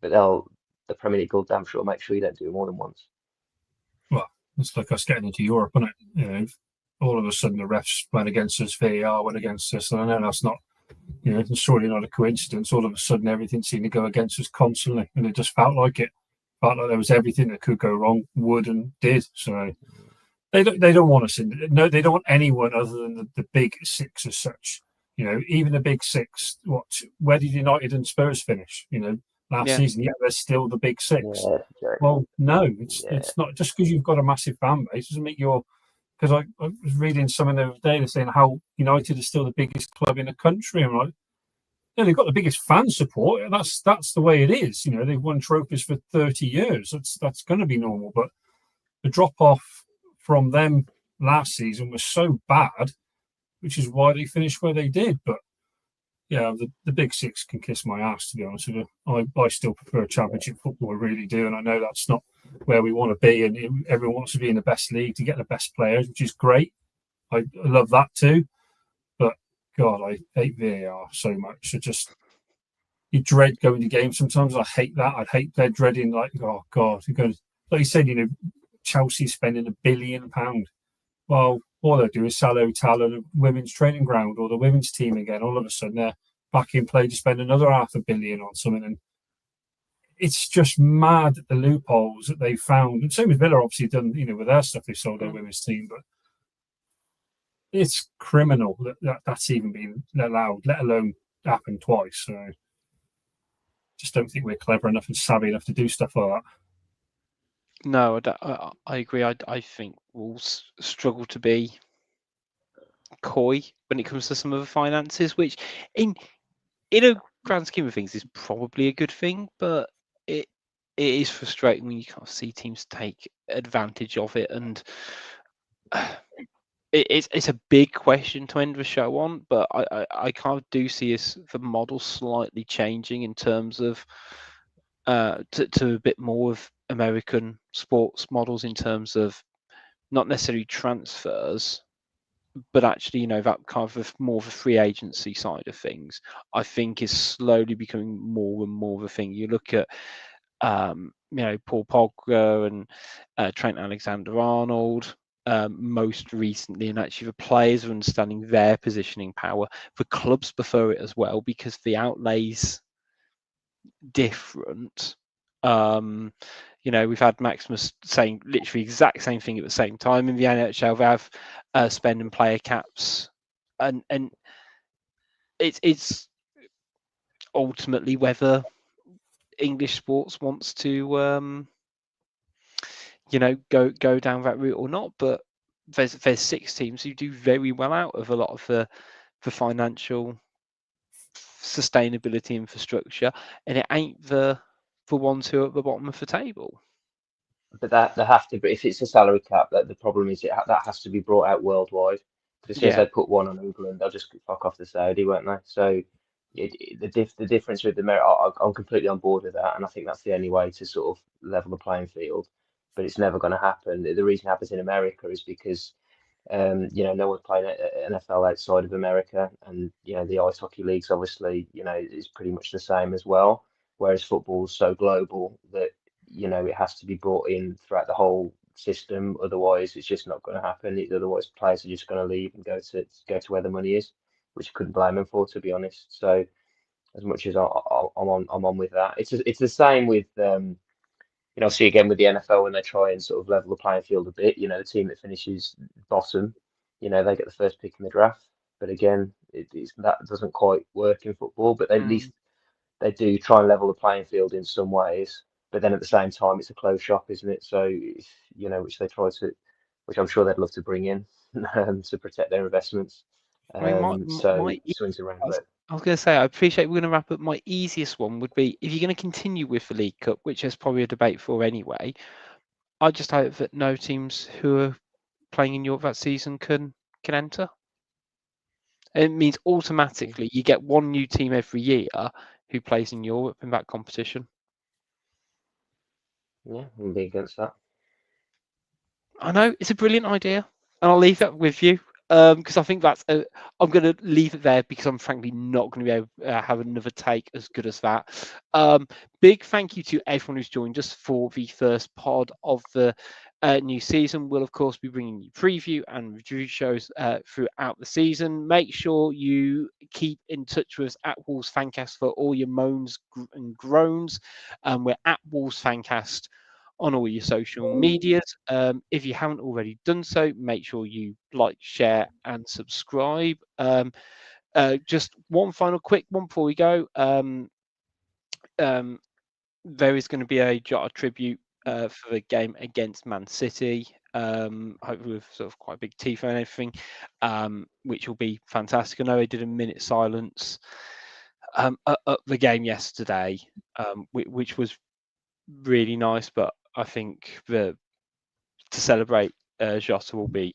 but the Premier League will damn sure make sure you don't do it more than once. Well, it's like us getting into Europe, isn't it? You know, all of a sudden the refs went against us, VAR went against us, and I know that's not, you know, it's surely not a coincidence. All of a sudden everything seemed to go against us constantly, and it just felt like it. Felt like there was everything that could go wrong, would and did. So they don't want us in. No, they don't want anyone other than the big six as such. You know, even the big six. Where did United and Spurs finish? You know, last season, yeah, they're still the big six. Yeah, exactly. Well, no, it's not just because you've got a massive fan base doesn't make your. Because I was reading something the other day, they're saying how United is still the biggest club in the country. I'm like, yeah, they've got the biggest fan support. That's the way it is. You know, they've won trophies for 30 years. That's going to be normal. But the drop off from them last season was so bad, which is why they finished where they did. But yeah, the big six can kiss my ass, to be honest with you. I still prefer championship football, I really do, and I know that's not where we want to be, and everyone wants to be in the best league to get the best players, which is great. I love that too, but God, I hate VAR so much. You dread going to games sometimes. I hate that. I hate they're dreading, like, oh God, you're going, like you said, you know, Chelsea spending £1 billion. Well, all they do is sell hotel and a women's training ground or the women's team again. All of a sudden, they're back in play to spend another £500 million on something. And it's just mad the loopholes that they've found. And same with Villa, obviously, done, you know, with their stuff, they sold their women's team. But it's criminal that's even been allowed, let alone happen twice. So just don't think we're clever enough and savvy enough to do stuff like that. No, I agree. I think we'll struggle to be coy when it comes to some of the finances, which in a grand scheme of things is probably a good thing, but it is frustrating when you can't see teams take advantage of it, and it's a big question to end the show on. But I kind of do see the model slightly changing in terms of to a bit more of American sports models in terms of not necessarily transfers, but actually, you know, that kind of more of a free agency side of things, I think is slowly becoming more and more of a thing. You look at, you know, Paul Pogba and Trent Alexander-Arnold most recently, and actually the players are understanding their positioning power. The clubs prefer it as well because the outlays different. You know, we've had Maximus saying literally exact same thing at the same time in the NHL. They have spend and player caps, and it's ultimately whether English sports wants to you know, go down that route or not. But there's 6 teams who do very well out of a lot of the financial sustainability infrastructure, and it ain't the ones who are at the bottom of the table. But that they have to be, if it's a salary cap, that the problem is that has to be brought out worldwide. Because as soon as they put one on England, they'll just fuck off to Saudi, won't they? So the difference with I'm completely on board with that, and I think that's the only way to sort of level the playing field. But it's never going to happen. The reason it happens in America is because you know, no one's playing NFL outside of America, and you know the ice hockey leagues obviously, you know, is pretty much the same as well. Whereas football's so global that, you know, it has to be brought in throughout the whole system. Otherwise, it's just not going to happen. Otherwise, players are just going to leave and go to where the money is, which I couldn't blame them for, to be honest. So as much as I'm on with that, it's the same with see again with the NFL when they try and sort of level the playing field a bit. The team that finishes bottom, they get the first pick in the draft. But again, that doesn't quite work in football. But at least they do try and level the playing field in some ways. But then at the same time, it's a closed shop, isn't it? So which they try to, which I'm sure they'd love to bring in to protect their investments. I mean, Swings around. I was going to say, I appreciate we're going to wrap up. My easiest one would be if you're going to continue with the League Cup, which there's probably a debate for anyway. I just hope that no teams who are playing in Europe that season can enter. It means automatically you get one new team every year who plays in Europe in that competition. Yeah, I wouldn't be against that. I know it's a brilliant idea, and I'll leave that with you. Because I think I'm going to leave it there because I'm frankly not going to be able to have another take as good as that. Big thank you to everyone who's joined us for the first pod of the new season. We'll, of course, be bringing you preview and review shows throughout the season. Make sure you keep in touch with us at Wolves Fancast for all your moans and groans. We're at Wolves Fancast on all your social medias. If you haven't already done so, make sure you like, share, and subscribe. Just one final quick one before we go. There is going to be a Jota tribute for the game against Man City. Hopefully with sort of quite a big tifo and everything, which will be fantastic. I know they did a minute silence at the game yesterday, which was really nice, but I think to celebrate Jota will be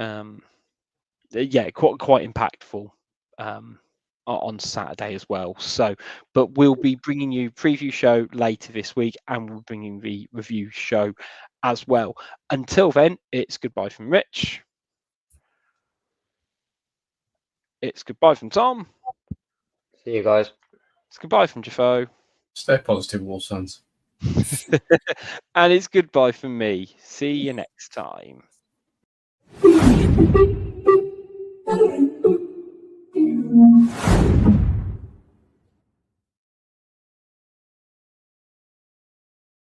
quite impactful on Saturday as well. So, but we'll be bringing you preview show later this week, and we'll bring in the review show as well. Until then, it's goodbye from Rich. It's goodbye from Tom. See you guys. It's goodbye from Jafo. Stay positive, Wolves fans. And it's goodbye from me. See you next time.